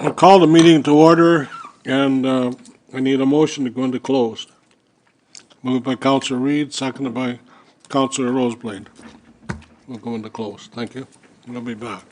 I'll call the meeting to order, and I need a motion to go into closed. Moved by Counselor Reed, seconded by Counselor Roseblade. We'll go into closed. Thank you. We'll be back.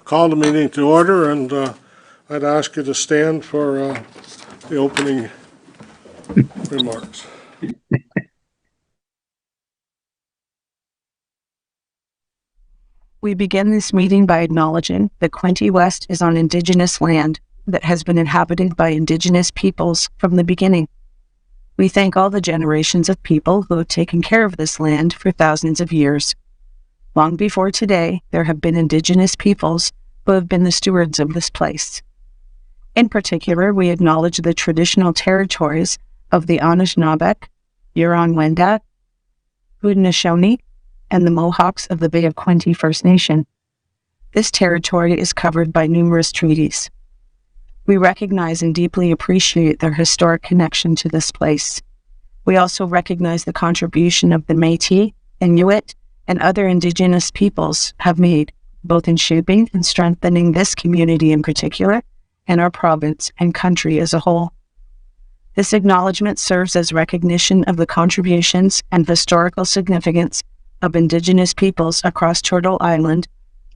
call the meeting to order, and I'd ask you to stand for the opening remarks. We begin this meeting by acknowledging that Quinte West is on Indigenous land that has been inhabited by Indigenous peoples from the beginning. We thank all the generations of people who have taken care of this land for thousands of years. Long before today, there have been Indigenous peoples who have been the stewards of this place. In particular, we acknowledge the traditional territories of the Anishinaabe, Huron-Wendat, Haudenosaunee, and the Mohawks of the Bay of Quinte First Nation. This territory is covered by numerous treaties. We recognize and deeply appreciate their historic connection to this place. We also recognize the contribution of the Métis, Inuit, and other Indigenous peoples have made, both in shaping and strengthening this community in particular, and our province and country as a whole. This acknowledgement serves as recognition of the contributions and historical significance of Indigenous peoples across Turtle Island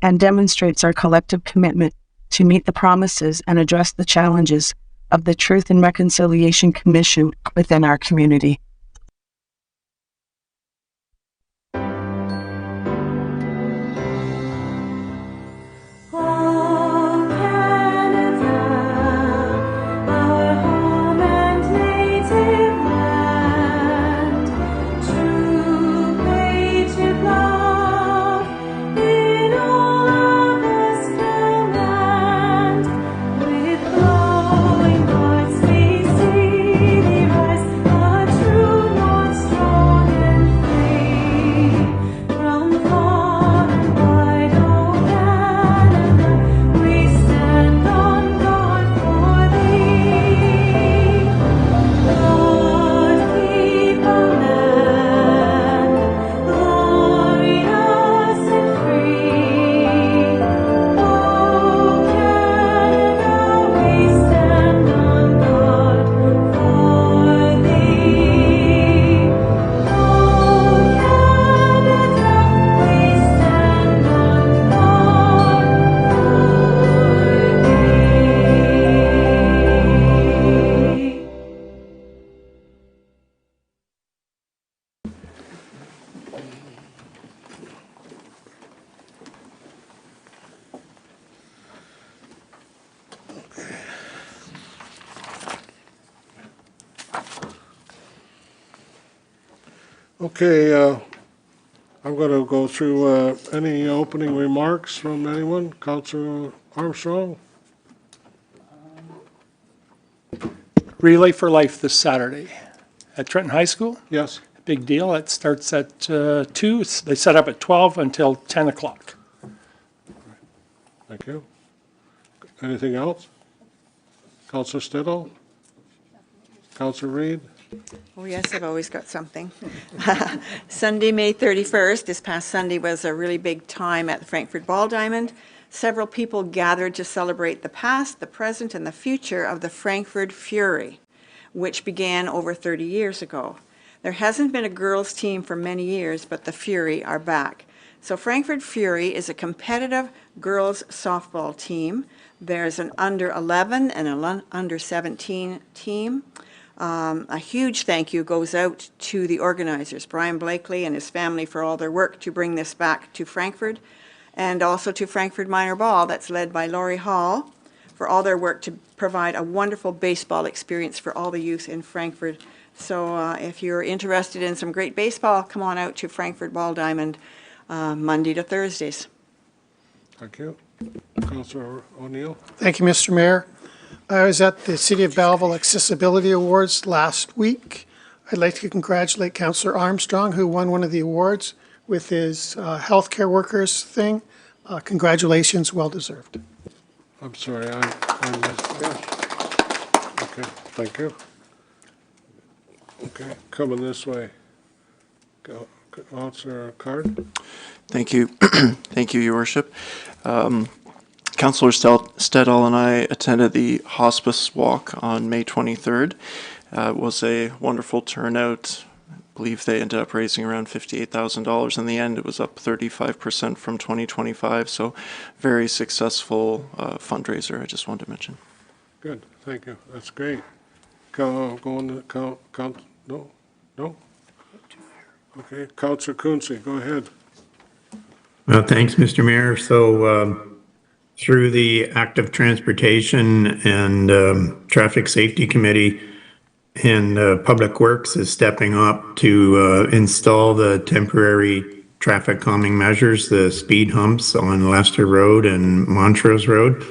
and demonstrates our collective commitment to meet the promises and address the challenges of the Truth and Reconciliation Commission within our community. Okay, I'm going to go through any opening remarks from anyone. Councillor Armstrong? Relay for Life this Saturday at Trenton High School. Yes. Big deal. It starts at 2. They set up at 12 until 10 o'clock. Thank you. Anything else? Councillor Stittle? Councillor Reid? Oh, yes, I've always got something. Sunday, May 31st, this past Sunday, was a really big time at the Frankfurt Ball Diamond. Several people gathered to celebrate the past, the present, and the future of the Frankfurt Fury, which began over 30 years ago. There hasn't been a girls' team for many years, but the Fury are back. So Frankfurt Fury is a competitive girls' softball team. There's an under-11 and an under-17 team. A huge thank you goes out to the organizers, Brian Blakely and his family, for all their work to bring this back to Frankfurt, and also to Frankfurt Minor Ball, that's led by Laurie Hall, for all their work to provide a wonderful baseball experience for all the youth in Frankfurt. So if you're interested in some great baseball, come on out to Frankfurt Ball Diamond Monday to Thursdays. Thank you. Councillor O'Neill? Thank you, Mr. Mayor. I was at the City of Belleville Accessibility Awards last week. I'd like to congratulate Councillor Armstrong, who won one of the awards with his healthcare workers thing. Congratulations, well deserved. I'm sorry, I missed that. Okay, thank you. Okay, coming this way. Go, Councillor Card? Thank you. Thank you, Your Worship. Councillor Stedall and I attended the hospice walk on May 23rd. It was a wonderful turnout, believe they ended up raising around $58,000 in the end. It was up 35% from 2025. So very successful fundraiser, I just wanted to mention. Good, thank you. That's great. No? No? Okay, Councillor Quinte, go ahead. Well, thanks, Mr. Mayor. So through the Active Transportation and Traffic Safety Committee and Public Works is stepping up to install the temporary traffic calming measures, the speed humps on Leicester Road and Montrose Road.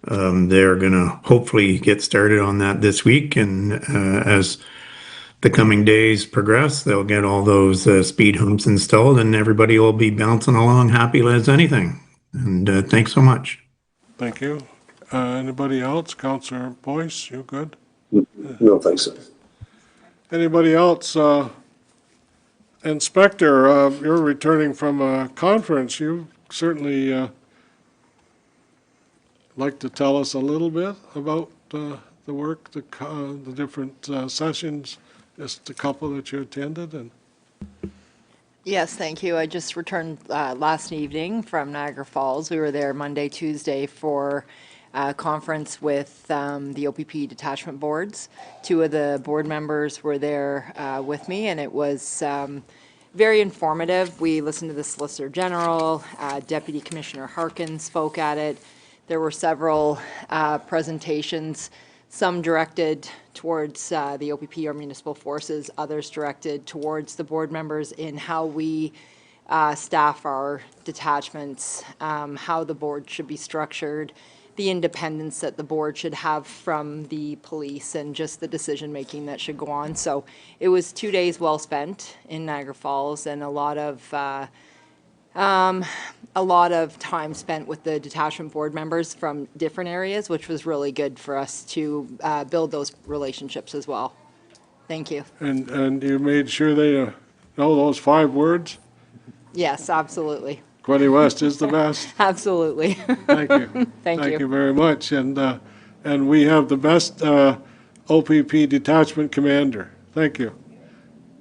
They're going to hopefully get started on that this week, and as the coming days progress, they'll get all those speed humps installed, and everybody will be bouncing along happy as anything. And thanks so much. Thank you. Anybody else? Councillor Boyce, you good? No, thanks, sir. Anybody else? Inspector, you're returning from a conference. You certainly like to tell us a little bit about the work, the different sessions, just a couple that you attended, and Yes, thank you. I just returned last evening from Niagara Falls. We were there Monday, Tuesday for a conference with the OPP detachment boards. Two of the board members were there with me, and it was very informative. We listened to the Solicitor General, Deputy Commissioner Harkin spoke at it. There were several presentations, some directed towards the OPP or municipal forces, others directed towards the board members in how we staff our detachments, how the board should be structured, the independence that the board should have from the police, and just the decision-making that should go on. So it was 2 days well spent in Niagara Falls, and a lot of time spent with the detachment board members from different areas, which was really good for us to build those relationships as well. Thank you. and you made sure they know those 5 words? Yes, absolutely. Quinte West is the best. Absolutely. Thank you. Thank you. Thank you very much. And we have the best OPP detachment commander. Thank you.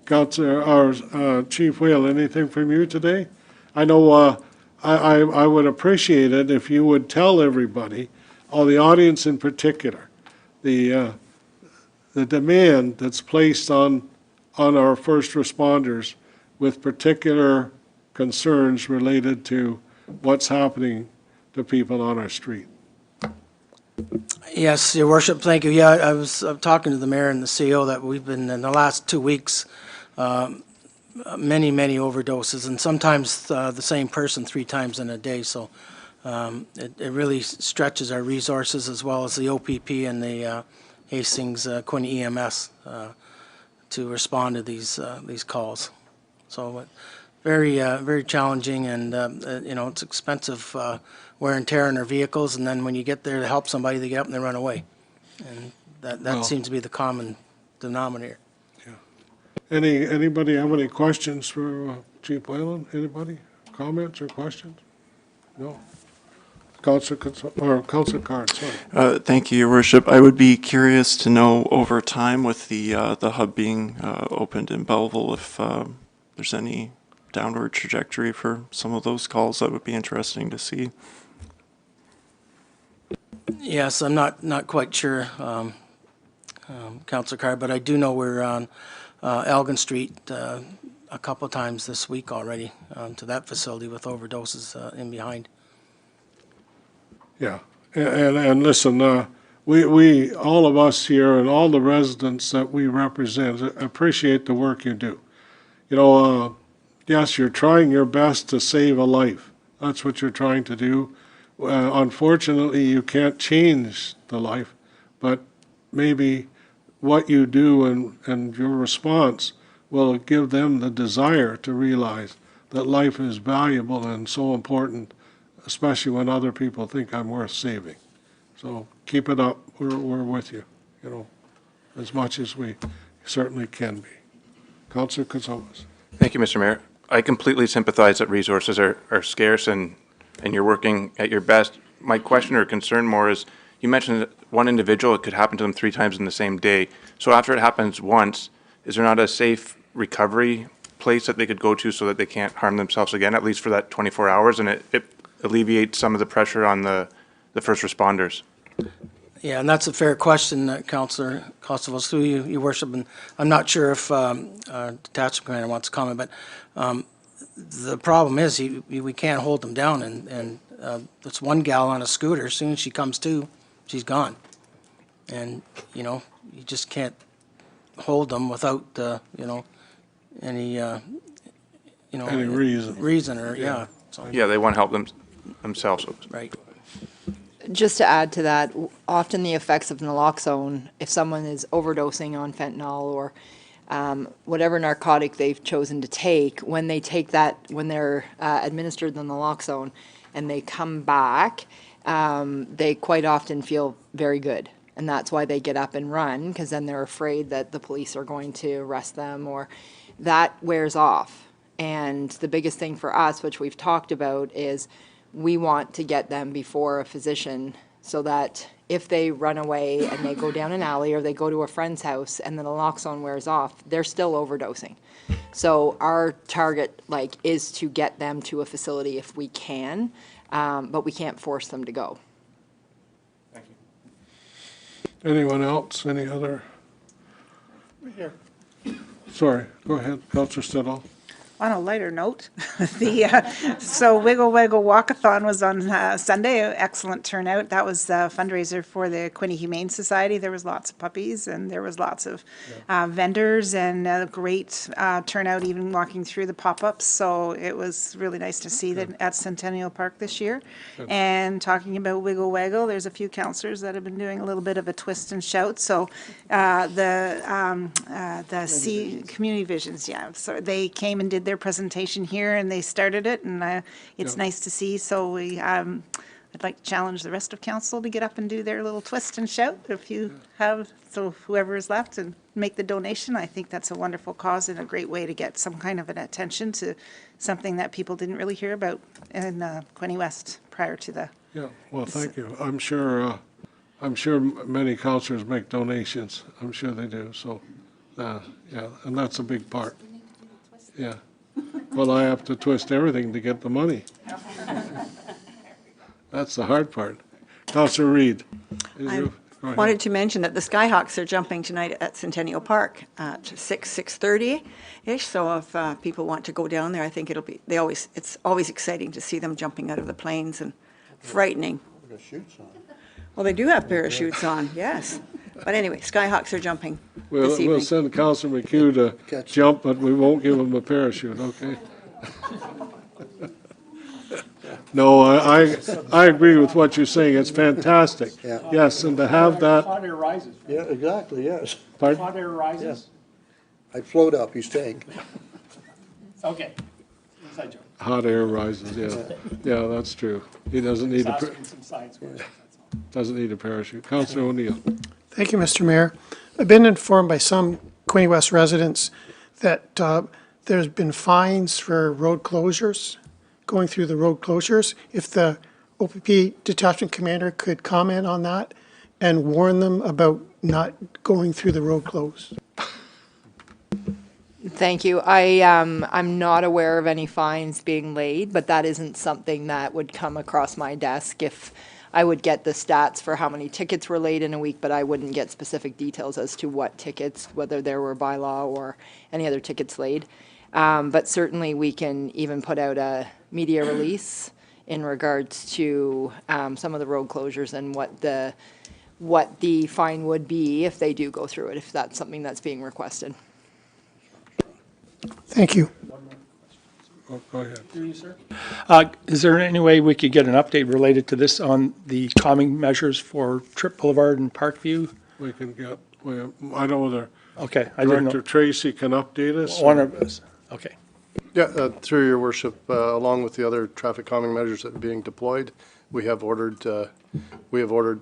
Councillor, our Chief Whale, anything from you today? I know I would appreciate it if you would tell everybody, or the audience in particular, the demand that's placed on our first responders with particular concerns related to what's happening to people on our street. Yes, Your Worship, thank you. Yeah, I was talking to the mayor and the CO that we've been, in the last 2 weeks, many overdoses, and sometimes the same person 3 times in a day. So it really stretches our resources, as well as the OPP and the Hastings Quinte EMS to respond to these calls. So very challenging, and it's expensive wear and tear on our vehicles, and then when you get there to help somebody, they get up and they run away, and that seems to be the common denominator. Anybody have any questions for Chief Whalen? Anybody? Comments or questions? No? Councillor Card, sorry. Thank you, Your Worship. I would be curious to know over time, with the hub being opened in Belleville, if there's any downward trajectory for some of those calls. That would be interesting to see. Yes, I'm not quite sure, Councillor Card, but I do know we're on Elgin Street a couple of times this week already to that facility with overdoses in behind. Yeah, and listen, we, all of us here and all the residents that we represent appreciate the work you do. Yes, you're trying your best to save a life. That's what you're trying to do. Unfortunately, you can't change the life, but maybe what you do and your response will give them the desire to realize that life is valuable and so important, especially when other people think I'm worth saving. So keep it up. We're with you, as much as we certainly can be. Councillor Kazomas. Thank you, Mr. Mayor. I completely sympathize that resources are scarce and you're working at your best. My question or concern more is, you mentioned that one individual, it could happen to them 3 times in the same day. So after it happens once, is there not a safe recovery place that they could go to so that they can't harm themselves again, at least for that 24 hours, and it alleviates some of the pressure on the first responders. Yeah, and that's a fair question, Councillor Kosovo's through you, Your Worship, and I'm not sure if Detachment Commander wants to comment, but the problem is we can't hold them down, and it's one gal on a scooter. As soon as she comes to, she's gone, and you just can't hold them without any Any reason. or yeah. So, Yeah, they want to help themselves. right. Just to add to that, often the effects of naloxone, if someone is overdosing on fentanyl or whatever narcotic they've chosen to take, when they take that, when they're administered the naloxone and they come back, they quite often feel very good. And that's why they get up and run, because then they're afraid that the police are going to arrest them, or that wears off. And the biggest thing for us, which we've talked about, is we want to get them before a physician so that if they run away and they go down an alley or they go to a friend's house and the naloxone wears off, they're still overdosing. So our target is to get them to a facility if we can, but we can't force them to go. Anyone else? Any other? Sorry, go ahead, Councillor Stedall. On a lighter note, so Wiggle Waggle Walkathon was on Sunday, excellent turnout. That was a fundraiser for the Quinte Humane Society. There was lots of puppies and there was lots of vendors and a great turnout even walking through the pop-ups. So it was really nice to see that at Centennial Park this year. And talking about Wiggle Waggle, there's a few councillors that have been doing a little bit of a twist and shout. So the Community Visions, so they came and did their presentation here and they started it, and it's nice to see. So we I'd like to challenge the rest of council to get up and do their little twist and shout if you have, so whoever is left, and make the donation. I think that's a wonderful cause and a great way to get some kind of an attention to something that people didn't really hear about in Quinte West prior to the. Yeah, well, thank you. I'm sure many councillors make donations. I'm sure they do, so, yeah, and that's a big part. Yeah. Well, I have to twist everything to get the money. That's the hard part. Councillor Reid. I wanted to mention that the Skyhawks are jumping tonight at Centennial Park at 6:30-ish. So if people want to go down there, I think it's always exciting to see them jumping out of the planes and frightening. Well, they do have parachutes on, yes. But anyway, Skyhawks are jumping this evening. We'll send Councillor McHugh to jump, but we won't give him a parachute, okay? No, I agree with what you're saying. It's fantastic. Yeah. Yes, and to have that. Hot air rises. Yeah, exactly, yes. Pardon? Hot air rises. I'd float up, he's saying. Okay. Inside joke. Hot air rises, yeah. Yeah, that's true. He doesn't need Asking some science questions, that's all. doesn't need a parachute. Councillor O'Neill. Thank you, Mr. Mayor. I've been informed by some Quinte West residents that there's been fines for road closures, going through the road closures. If the OPP detachment commander could comment on that and warn them about not going through the road closed. Thank you. I'm not aware of any fines being laid, but that isn't something that would come across my desk. If I would get the stats for how many tickets were laid in a week, but I wouldn't get specific details as to what tickets, whether there were by law or any other tickets laid. But certainly we can even put out a media release in regards to some of the road closures and what the fine would be if they do go through it, if that's something that's being requested. Thank you. Oh, go ahead. Is there any way we could get an update related to this on the calming measures for Trip Boulevard and Parkview? We can get, I know the Okay, I didn't Director know. Tracy can update us. One of us, okay. Yeah, through your worship, along with the other traffic calming measures that are being deployed, we have ordered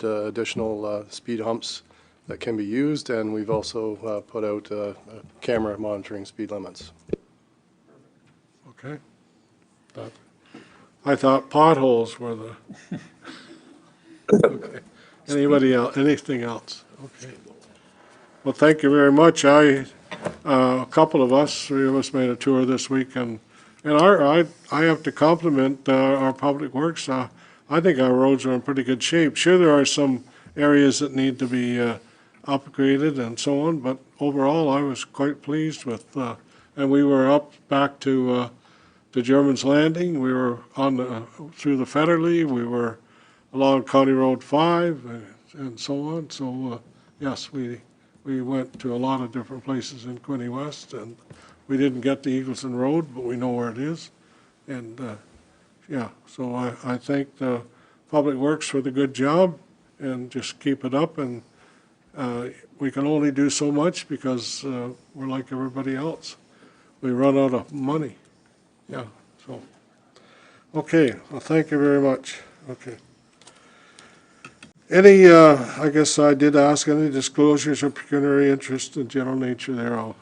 additional speed humps that can be used, and we've also put out a camera monitoring speed limits. Okay. I thought potholes were the. Okay. Anybody else, anything else? Okay. Well, thank you very much. I A couple of us, 3 of us made a tour this week, and I have to compliment our public works. I think our roads are in pretty good shape. Sure, there are some areas that need to be upgraded and so on, but overall, I was quite pleased with, and we were up back to German's Landing. We were through the Federley. We were along County Road 5 and so on. So, yes, we went to a lot of different places in Quinte West, and we didn't get to Eagleson Road, but we know where it is. And, yeah, so I thank the Public Works for the good job, and just keep it up. And we can only do so much because we're like everybody else. We run out of money. Yeah, so, okay, well, thank you very much. Okay. Any, I guess I did ask, any disclosures of pecuniary interest in general nature thereof?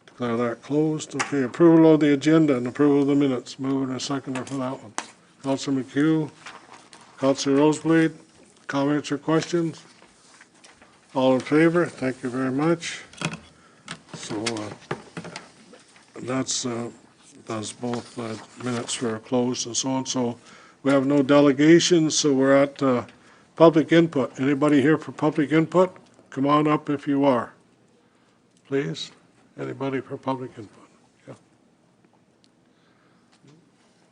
Declare that closed. Okay, approval of the agenda and approval of the minutes. Move and a seconder for that one. Councilor McHugh, Councilor Roseblade, comments or questions? All in favor? Thank you very much. So, that's, does both minutes for closed and so on. So we have no delegations, so we're at public input. Anybody here for public input? Come on up if you are, please. Anybody for public input? Yeah.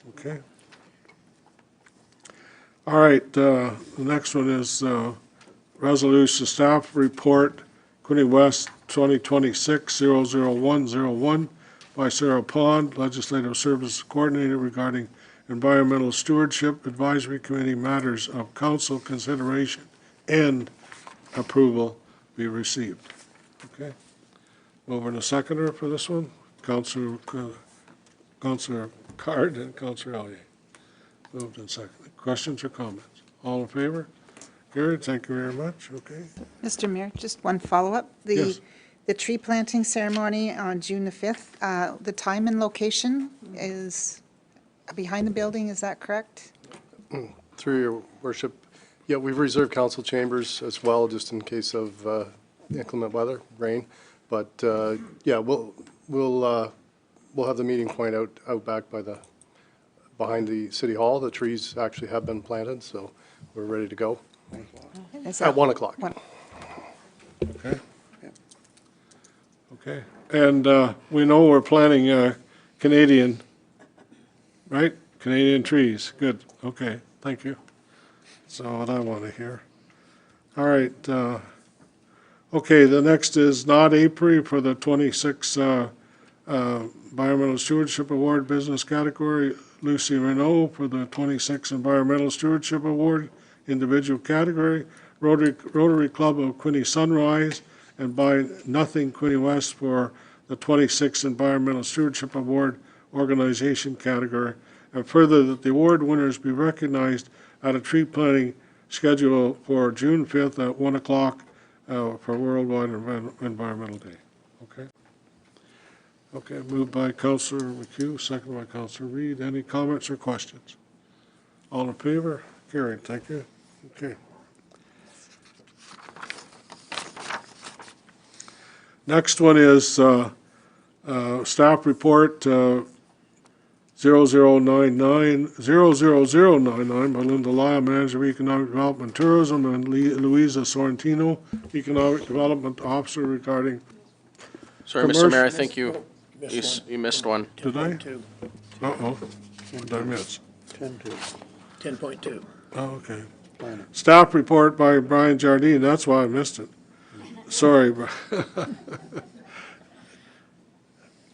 Okay. All right, the next one is resolution staff report, Quinte West 2026-00101 by Sarah Pond, Legislative Services Coordinator regarding Environmental Stewardship Advisory Committee matters of council consideration and approval be received. Okay. Over to seconder for this one, Councilor Card and Councilor Elliott. Moved and seconded. Questions or comments? All in favor? Carried. Thank you very much. Okay. Mr. Mayor, just one follow-up. Yes. The tree planting ceremony on June the 5th, the time and location is behind the building, is that correct? Through your worship, yeah, we've reserved council chambers as well, just in case of inclement weather, rain. But yeah, we'll have the meeting point out back behind the city hall. The trees actually have been planted, so we're ready to go. At 1 o'clock. Okay. Okay. And we know we're planting Canadian, right? Canadian trees. Good. Okay. Thank you. That's what I want to hear. All right. Okay, the next is not April for the 26 Environmental Stewardship Award business category. Lucy Renault for the 26 Environmental Stewardship Award individual category. Rotary Club of Quinte Sunrise and Buy Nothing Quinte West for the 26th Environmental Stewardship Award organization category. And further, that the award winners be recognized at a tree planting schedule for June 5th at 1 o'clock for Worldwide Environmental Day. Okay? Okay, moved by Councilor McHugh, second by Councilor Reed. Any comments or questions? All in favor? Carried. Thank you. Okay. Next one is staff report 0099 by Linda Lyle, Manager of Economic Development and Tourism, and Louisa Sorrentino, Economic Development Officer regarding. Sorry, Mr. Mayor, I think you missed one. Did I? Uh-oh. What did I miss? 10.2. Oh, okay. Staff report by Brian Jardine. That's why I missed it. Sorry.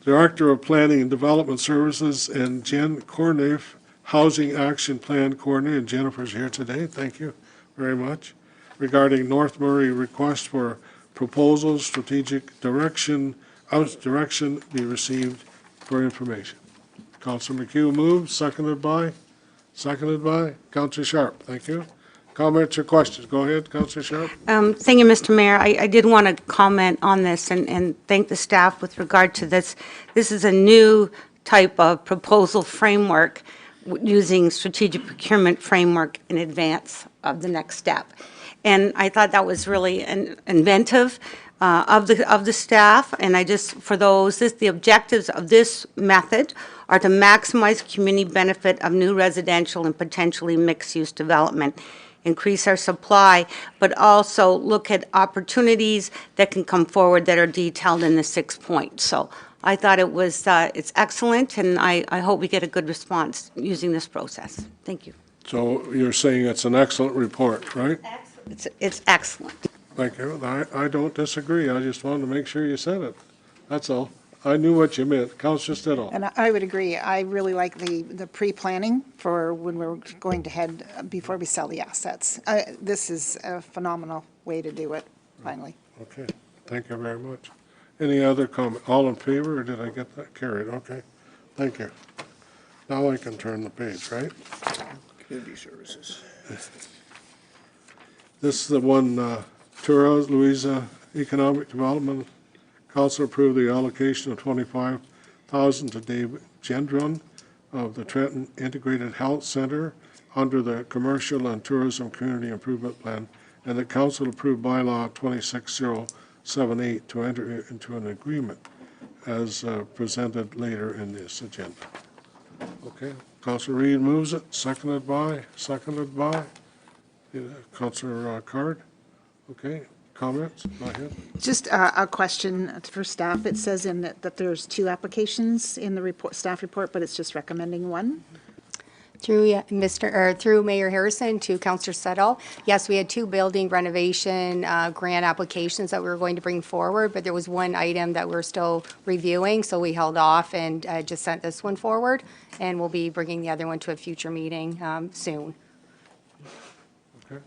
Director of Planning and Development Services, and Jen Corniff, Housing Action Plan Coordinator. And Jennifer's here today. Thank you very much. Regarding North Murray request for proposals, strategic direction be received for information. Councilor McHugh moves, seconded by Councilor Sharp. Thank you. Comments or questions? Go ahead, Councilor Sharp. Thank you, Mr. Mayor. I did want to comment on this and thank the staff with regard to this. This is a new type of proposal framework using strategic procurement framework in advance of the next step. And I thought that was really inventive. of the staff, and I just, for those, the objectives of this method are to maximize community benefit of new residential and potentially mixed-use development, increase our supply, but also look at opportunities that can come forward that are detailed in the 6 points. So I thought it was, it's excellent, and I hope we get a good response using this process. Thank you. So you're saying it's an excellent report, right? It's excellent. Thank you. I don't disagree. I just wanted to make sure you said it. That's all. I knew what you meant. Councillor Stidham. And I would agree. I really like the pre-planning for when we're going to head before we sell the assets. This is a phenomenal way to do it, finally. Okay. Thank you very much. Any other comment? All in favor, or did I get that carried? Okay. Thank you. Now I can turn the page, right? Community services. This is the one, Turas, Louisa Economic Development Council approved the allocation of $25,000 to Dave Gendron of the Trenton Integrated Health Center under the Commercial and Tourism Community Improvement Plan, and the council approved bylaw 26078 to enter into an agreement as presented later in this agenda. Okay, Councillor Reid moves it, seconded by Councillor Card. Okay, comments? Go ahead. Just a question for staff. It says in that there's 2 applications in the report, staff report, but it's just recommending one. Through Mayor Harrison to Councillor Settle. Yes, we had 2 building renovation grant applications that we were going to bring forward, but there was one item that we're still reviewing, so we held off and just sent this one forward, and we'll be bringing the other one to a future meeting soon. Okay.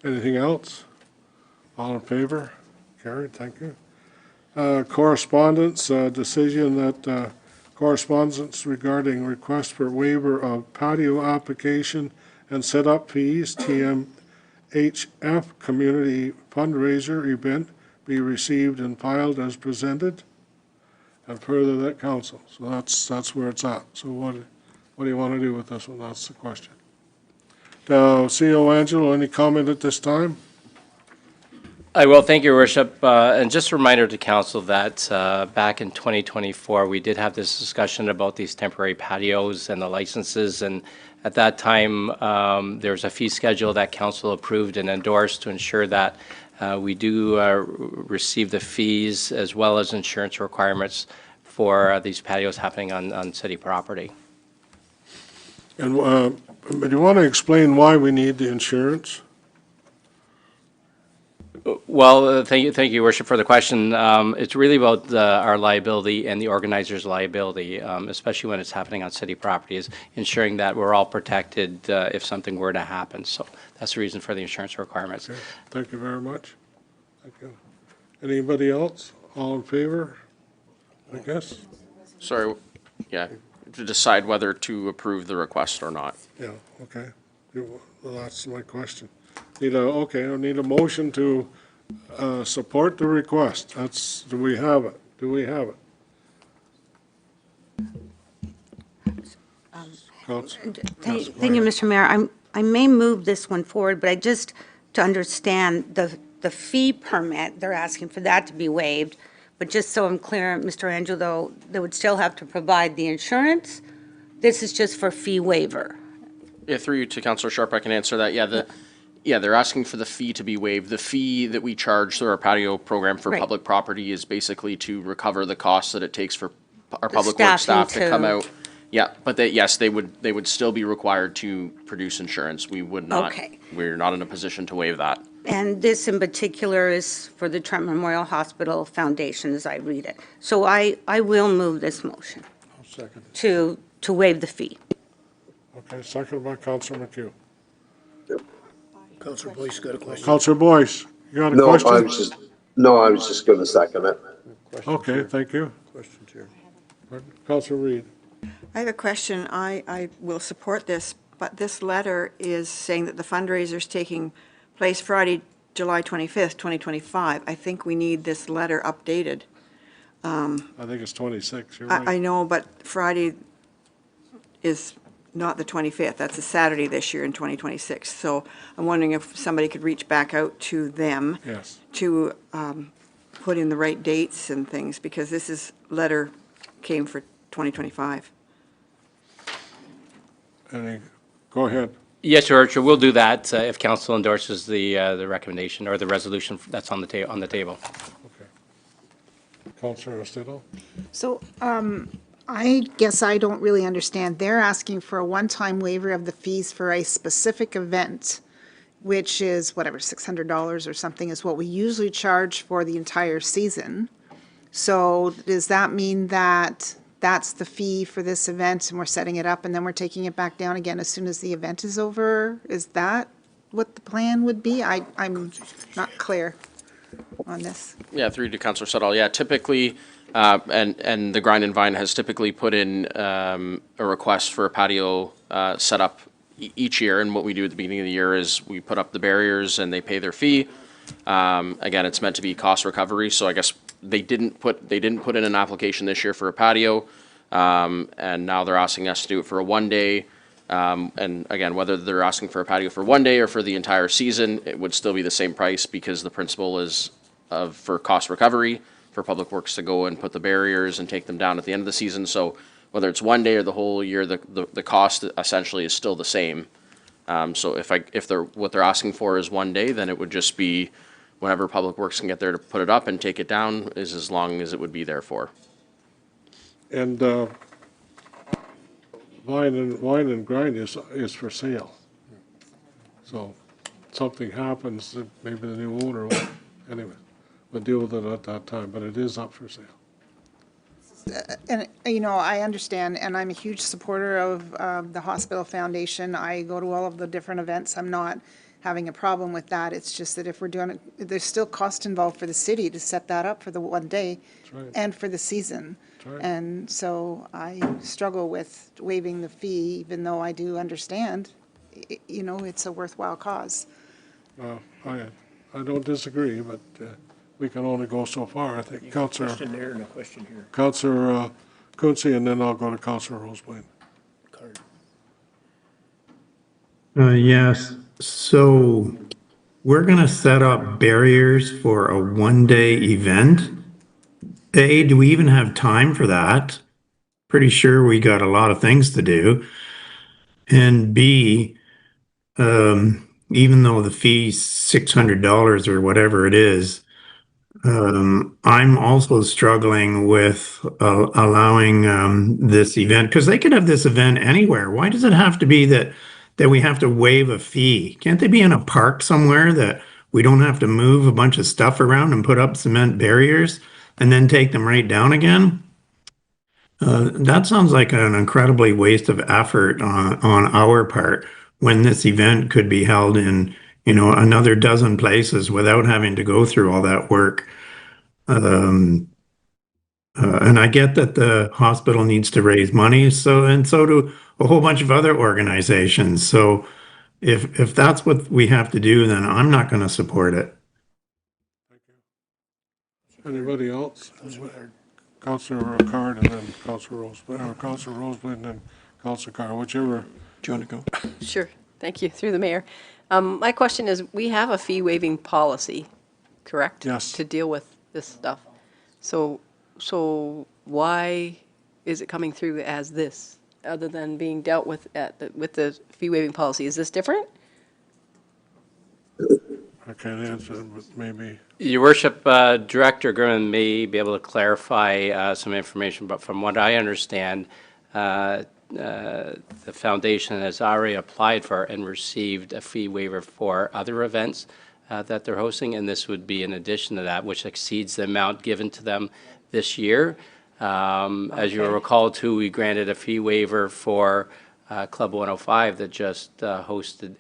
Anything else? All in favor? Carried, thank you. Correspondence, decision that correspondence regarding request for waiver of patio application and setup fees, TMHF Community Fundraiser Event, be received and filed as presented, and further that council. So that's where it's at. So what do you want to do with this one? That's the question. CEO Angelo, any comment at this time? I will. Thank you, Your Worship. And just a reminder to council that back in 2024, we did have this discussion about these temporary patios and the licenses. And at that time, there was a fee schedule that council approved and endorsed to ensure that we do receive the fees as well as insurance requirements for these patios happening on city property. And do you want to explain why we need the insurance? Well, thank you, Your Worship, for the question. It's really about our liability and the organizer's liability, especially when it's happening on city property, is ensuring that we're all protected if something were to happen. So that's the reason for the insurance requirements. Okay. Thank you very much. Thank you. Anybody else? All in favor? I guess? Sorry, yeah, to decide whether to approve the request or not. Yeah, okay. Well, that's my question. I need a motion to support the request. Do we have it? Thank you, Mr. Mayor. I may move this one forward, but to understand the fee permit, they're asking for that to be waived. But just so I'm clear, Mr. Angelo, though, they would still have to provide the insurance. This is just for fee waiver. Yeah, through you to Councillor Sharp, I can answer that. Yeah, they're asking for the fee to be waived. The fee that we charge through our patio program for public property is basically to recover the costs that it takes for our public works staff to come out. Yeah, but yes, they would still be required to produce insurance. We would not. Okay. We're not in a position to waive that. And this in particular is for the Trent Memorial Hospital Foundation, as I read it. So I will move this motion. I'll second it. To waive the fee. Okay, seconded by Councillor McHugh. Councillor Boyce got a question. Councillor Boyce, you got a question? I was just going to second it. Okay, thank you. Question, Chair. Councillor Reid. I have a question. I will support this, but this letter is saying that the fundraiser is taking place Friday, July 25th, 2025. I think we need this letter updated. I think it's 26, you're right. I know, but Friday is not the 25th. That's a Saturday this year in 2026. So I'm wondering if somebody could reach back out to them Yes. to put in the right dates and things, because letter came for 2025. Go ahead. Yes, Your Worship, we'll do that if council endorses the recommendation or the resolution that's on the table. Okay. Councillor Estito? So, I guess I don't really understand. They're asking for a one-time waiver of the fees for a specific event, which is whatever, $600 or something is what we usually charge for the entire season. So does that mean that that's the fee for this event and we're setting it up and then we're taking it back down again as soon as the event is over? Is that what the plan would be? I'm not clear on this. Yeah, through to Councillor Settle. Yeah, typically, and the Grind and Vine has typically put in a request for a patio set up each year. And what we do at the beginning of the year is we put up the barriers and they pay their fee. Again, it's meant to be cost recovery. So I guess they didn't put in an application this year for a patio, and now they're asking us to do it for a 1 day. And again, whether they're asking for a patio for 1 day or for the entire season, it would still be the same price because the principle is for cost recovery for Public Works to go and put the barriers and take them down at the end of the season. So whether it's 1 day or the whole year, the cost essentially is still the same. So if what they're asking for is 1 day, then it would just be whenever Public Works can get there to put it up and take it down is as long as it would be there for. And Wine and Grind is for sale. So something happens, maybe the new owner will, anyway, we'll deal with it at that time, but it is up for sale. And, I understand, and I'm a huge supporter of the Hospital Foundation. I go to all of the different events. I'm not having a problem with that. It's just that if we're doing it, there's still cost involved for the city to set that up for the 1 day right. and for the season. Right. And so I struggle with waiving the fee, even though I do understand, it's a worthwhile cause. I don't disagree, but we can only go so far. I think Councillor. Question there and a question here. Councillor Quinte, and then I'll go to Councillor Roseblade. Card. Yes, so we're going to set up barriers for a 1-day event. A, do we even have time for that? Pretty sure we got a lot of things to do. And B, even though the fee's $600 or whatever it is, I'm also struggling with allowing this event, because they could have this event anywhere. Why does it have to be that we have to waive a fee? Can't they be in a park somewhere that we don't have to move a bunch of stuff around and put up cement barriers and then take them right down again? That sounds like an incredibly waste of effort on our part when this event could be held in, another dozen places without having to go through all that work. And I get that the hospital needs to raise money, so do a whole bunch of other organizations. So if that's what we have to do, then I'm not going to support it. Anybody else? Councillor Card and then Councillor Roseblade and then Councillor Card, whichever. Do you want to go? Sure. Thank you. Through the mayor. My question is, we have a fee waiving policy, correct? Yes. To deal with this stuff. So why is it coming through as this, other than being dealt with with the fee waiving policy? Is this different? I can't answer, but maybe. Your Worship, Director Gurman may be able to clarify some information, but from what I understand, the foundation has already applied for and received a fee waiver for other events that they're hosting, and this would be in addition to that, which exceeds the amount given to them this year. As you recall, too, we granted a fee waiver for Club 105 that just hosted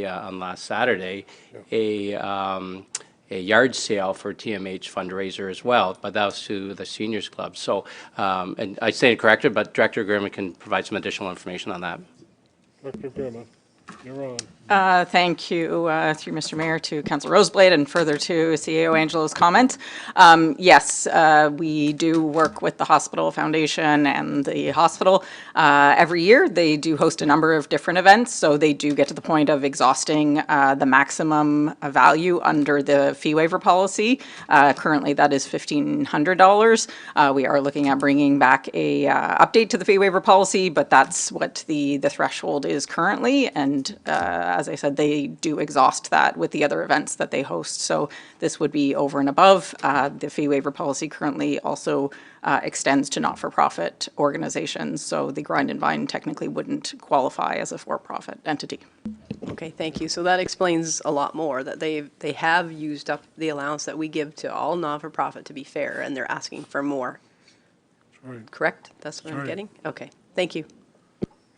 on last Saturday a yard sale for TMH fundraiser as well, but that was to the Seniors Club. So, and I stand corrected, but Director Gurman can provide some additional information on that. Dr. Gurman. You're on. Thank you, through Mr. Mayor, to Councillor Roseblade and further to CAO Angelo's comment. Yes, we do work with the Hospital Foundation and the hospital. Every year, they do host a number of different events, so they do get to the point of exhausting the maximum value under the fee waiver policy. Currently, that is $1,500. We are looking at bringing back a update to the fee waiver policy, but that's what the threshold is currently, and as I said, they do exhaust that with the other events that they host. So this would be over and above. The fee waiver policy currently also extends to not-for-profit organizations. So the Grind and Vine technically wouldn't qualify as a for-profit entity. Okay, thank you. So that explains a lot more, that they have used up the allowance that we give to all non-for-profit, to be fair, and they're asking for more. Right. Correct? That's what I'm Right. getting? Okay, thank you.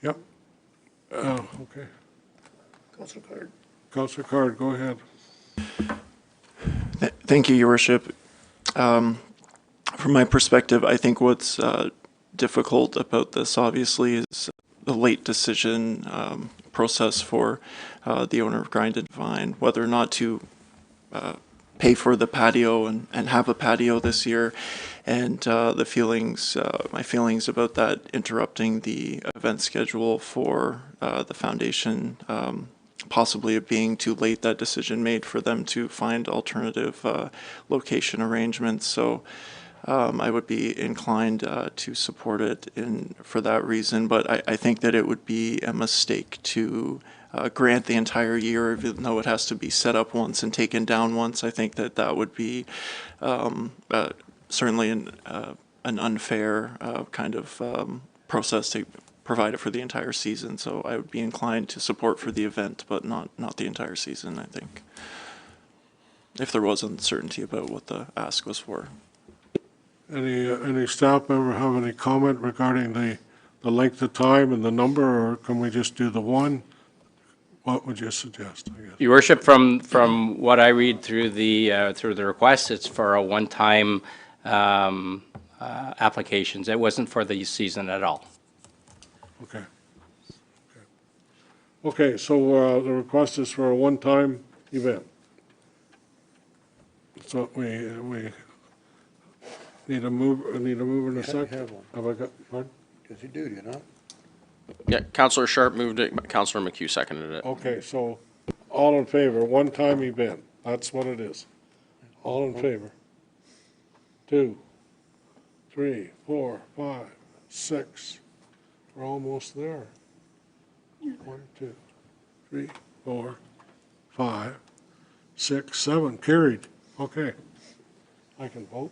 Yep. Okay. Councilor Card. Councillor Card, go ahead. Thank you, Your Worship. From my perspective, I think what's difficult about this, obviously, is the late decision process for the owner of Grind and Vine, whether or not to pay for the patio and have a patio this year, and the feelings, my feelings about that interrupting the event schedule for the foundation, possibly it being too late, that decision made for them to find alternative location arrangements. So I would be inclined to support it for that reason, but I think that it would be a mistake to grant the entire year, even though it has to be set up once and taken down once. I think that that would be certainly an unfair kind of process to provide it for the entire season. So I would be inclined to support for the event, but not the entire season, I think, if there was uncertainty about what the ask was for. Any staff member have any comment regarding the length of time and the number, or can we just do the one? What would you suggest, I guess? Your Worship, from what I read through the request, it's for a one-time applications. It wasn't for the season at all. Okay. Okay, so the request is for a one-time event. So we need a move in a second. have one. Have I got, pardon? Does he do, you know? Yeah, Councillor Sharp moved it, Councillor McHugh seconded it. Okay, so all in favor, one-time event, that's what it is. All in favor? 2, 3, 4, 5, 6. We're almost there. 1, 2, 3, 4, 5, 6, 7, carried. Okay. I can vote.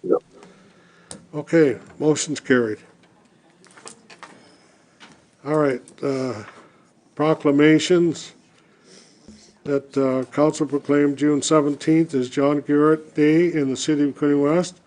Yep. Okay, motion's carried. All right, proclamations that council proclaimed June 17th as John Garrett Day in the city of Quinte West,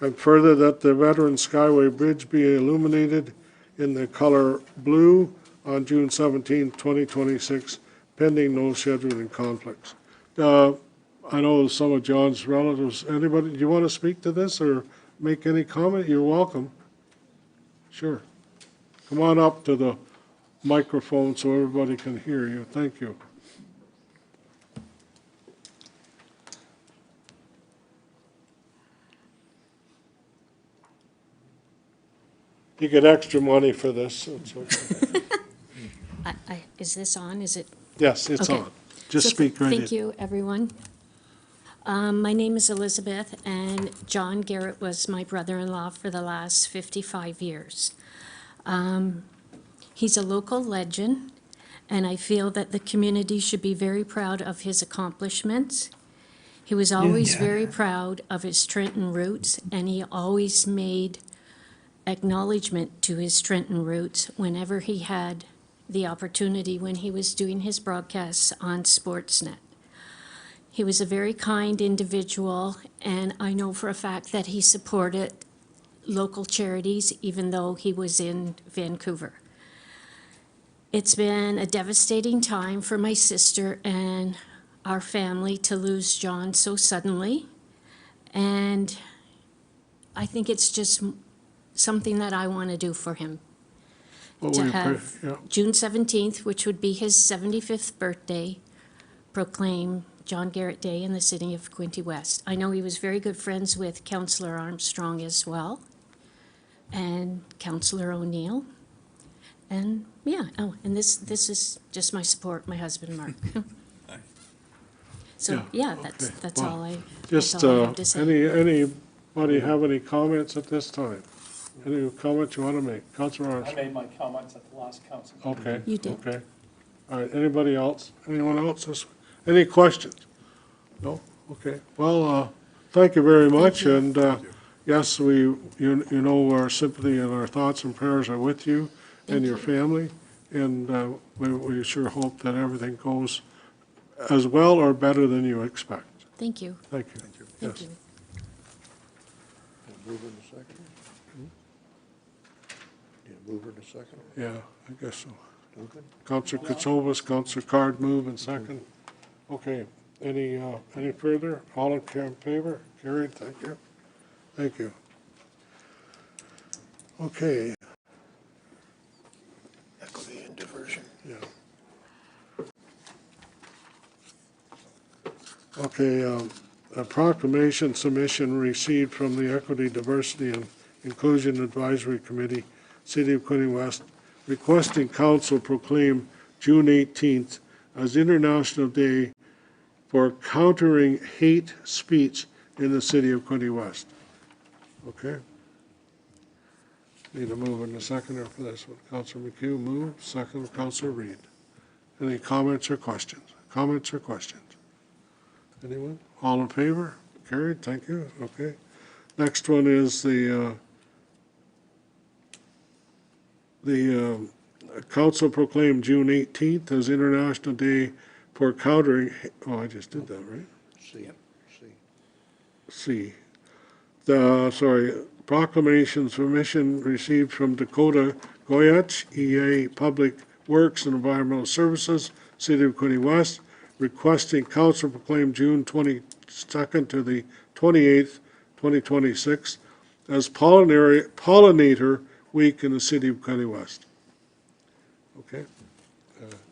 and further that the Veterans Skyway Bridge be illuminated in the color blue on June 17, 2026, pending no scheduling conflicts. I know some of John's relatives, anybody, do you want to speak to this or make any comment? You're welcome. Sure. Come on up to the microphone so everybody can hear you. Thank you. You get extra money for this. So it's okay. Is this on? Is it? Yes, it's Okay. on. Just speak right in. Thank you, everyone. My name is Elizabeth, and John Garrett was my brother-in-law for the last 55 years. He's a local legend, and I feel that the community should be very proud of his accomplishments. He was always very proud of his Trenton roots, and he always made acknowledgement to his Trenton roots whenever he had the opportunity when he was doing his broadcasts on Sportsnet. He was a very kind individual, and I know for a fact that he supported local charities even though he was in Vancouver. It's been a devastating time for my sister and our family to lose John so suddenly, and I think it's just something that I want to do for him. What to will you have yeah. June 17th, which would be his 75th birthday, proclaim John Garrett Day in the city of Quinte West. I know he was very good friends with Councillor Armstrong as well, and Councillor O'Neill. And yeah, oh, and this is just my support, my husband, Mark. So, yeah, okay. that's Well, all I Just, have to say. anybody have any comments at this time? Any comments you want to make? Councillor I Armstrong? made my comments at the last council meeting. Okay. You did. Okay. All right, anybody else? Anyone else? Any questions? No? Okay. Well, thank you very much, and, yes, you know, our sympathy and our thoughts and prayers are with you and your family, and, we sure hope that everything goes as well or better than you expect. Thank you. Thank you. Thank Yes. you. Move in a second. Move in a second. Yeah, I guess so. Duncan? Councillor Katsovas, Councillor Card, move in second. Okay, any further? All in favor? Carried, thank you. Thank you. Okay, Equity and diversion. yeah. Okay, a proclamation submission received from the Equity, Diversity, and Inclusion Advisory Committee, City of Quinte West, requesting council proclaim June 18th as International Day for countering hate speech in the City of Quinte West. Okay? Need a move in a second for this one. Councillor McHugh, move. Second, Councillor Reid. Any comments or questions? Comments or questions? Anyone? All in favor? Carried, thank you, okay. Next one is the council proclaimed June 18th as International Day for countering, oh, I just did that, right? C. C. Proclamation submission received from Dakota Goyach, EA Public Works and Environmental Services, City of Quinte West, requesting council proclaim June 22nd to the 28th, 2026, as Pollinator Week in the City of Quinte West. Okay.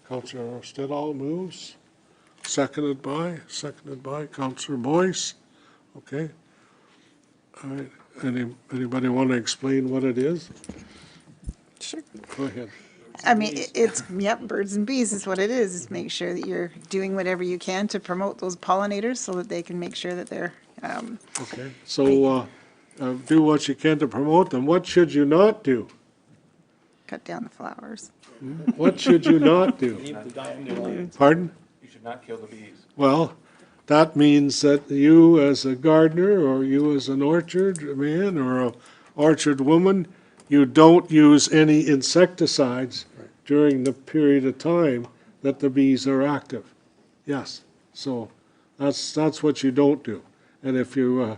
Councillor Stedall moves. Seconded by Councillor Boyce. Okay. All right. Anybody want to explain what it is? Sure. Go ahead. I mean, it's, yep, birds and bees is what it is make sure that you're doing whatever you can to promote those pollinators so that they can make sure that they're, Okay. So, do what you can to promote them. What should you not do? cut down the flowers. What should you not do? Pardon? You should not kill the bees. Well, that means that you as a gardener, or you as an orchard man, or an orchard woman, you don't use any insecticides during the period of time that the bees are active. Yes, so that's what you don't do. And if you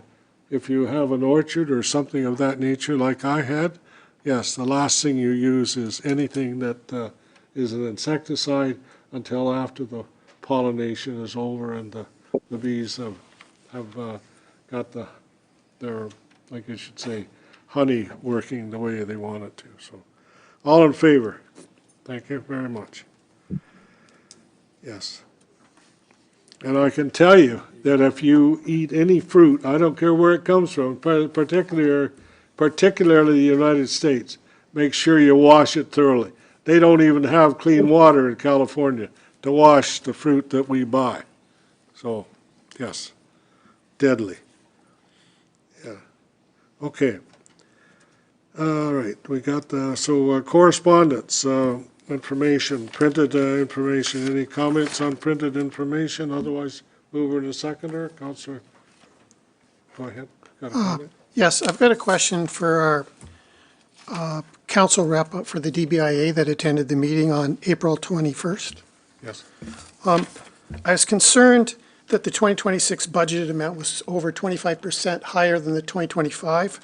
have an orchard or something of that nature like I had, yes, the last thing you use is anything that is an insecticide until after the pollination is over and the bees have got their, like I should say, honey working the way they want it to. So, all in favor? Thank you very much. Yes. And I can tell you that if you eat any fruit, I don't care where it comes from, particularly the United States, make sure you wash it thoroughly. They don't even have clean water in California to wash the fruit that we buy. So, yes, deadly. Yeah. Okay. All right, we got correspondence, information, printed information. Any comments on printed information? Otherwise, mover and a seconder. Councillor, go ahead. Got a comment? Yes, I've got a question for our council rep for the DBIA that attended the meeting on April 21st. Yes. I was concerned that the 2026 budgeted amount was over 25% higher than the 2025,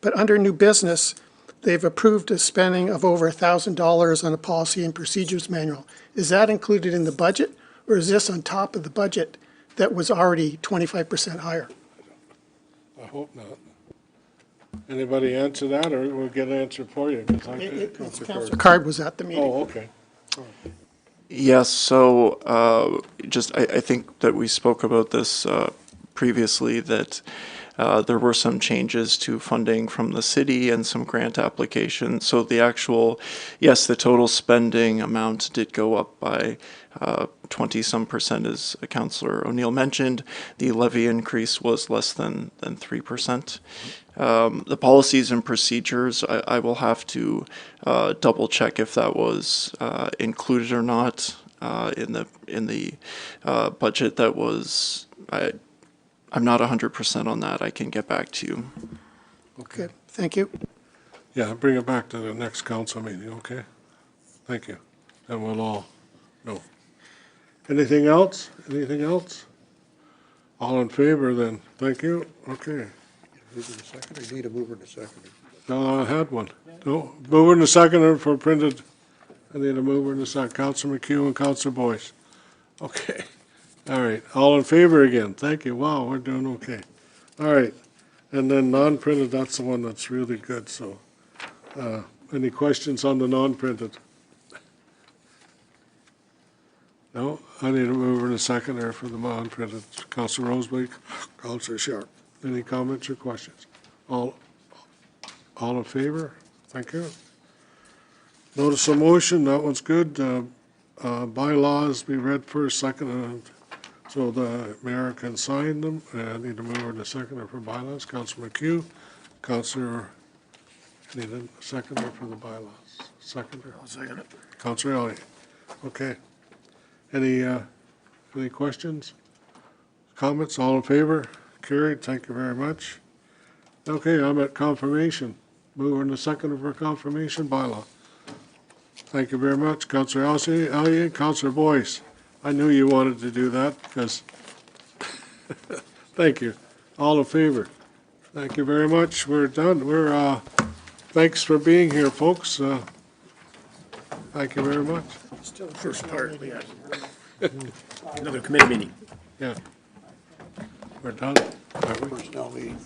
but under new business, they've approved a spending of over $1,000 on a policy and procedures manual. Is that included in the budget, or is this on top of the budget that was already 25% higher? I hope not. Anybody answer that, or we'll get an answer for you? 'Cause Councillor Card was at the meeting. Oh, okay. Yes, so I think that we spoke about this previously, that there were some changes to funding from the city and some grant applications. So the actual, yes, the total spending amount did go up by 20-some percent, as Councillor O'Neill mentioned. The levy increase was less than 3%. The policies and procedures, I will have to double check if that was included or not in the budget that was. I'm not 100% on that. I can get back to you. Okay, thank you. Yeah, bring it back to the next council meeting, okay? Thank you. And we'll all know. Anything else? Anything else? All in favor then? Thank you. Okay. Mover and a second, or need a mover and a second? No, I had one. No, mover and a seconder for printed. I need a mover and a second. Councilor McHugh and Councilor Boyce. Okay. All right. All in favor again. Thank you. Wow, we're doing okay. All right. And then non-printed, that's the one that's really good, so. Any questions on the non-printed? No? I need a mover and a seconder for the non-printed. Councilor Roseblake, Councilor Sharp. Any comments or questions? All in favor? Thank you. Notice of motion, that one's good. Bylaws be read first, second, so the mayor can sign them. I need a mover and a seconder for bylaws. Councilor McHugh, Councilor, need a seconder for the bylaws. Seconder? I'll second it. Councilor Elliott. Okay. Any questions? Comments? All in favor? Carried. Thank you very much. Okay, I'm at confirmation. Mover and a seconder for confirmation bylaw. Thank you very much, Councilor Elliott. Councilor Boyce, I knew you wanted to do that because, thank you. All in favor? Thank you very much. We're done. Thanks for being here, folks. Thank you very much. Still the first part, yeah. Another committee meeting. Yeah. We're done. Are we? Personnel meeting.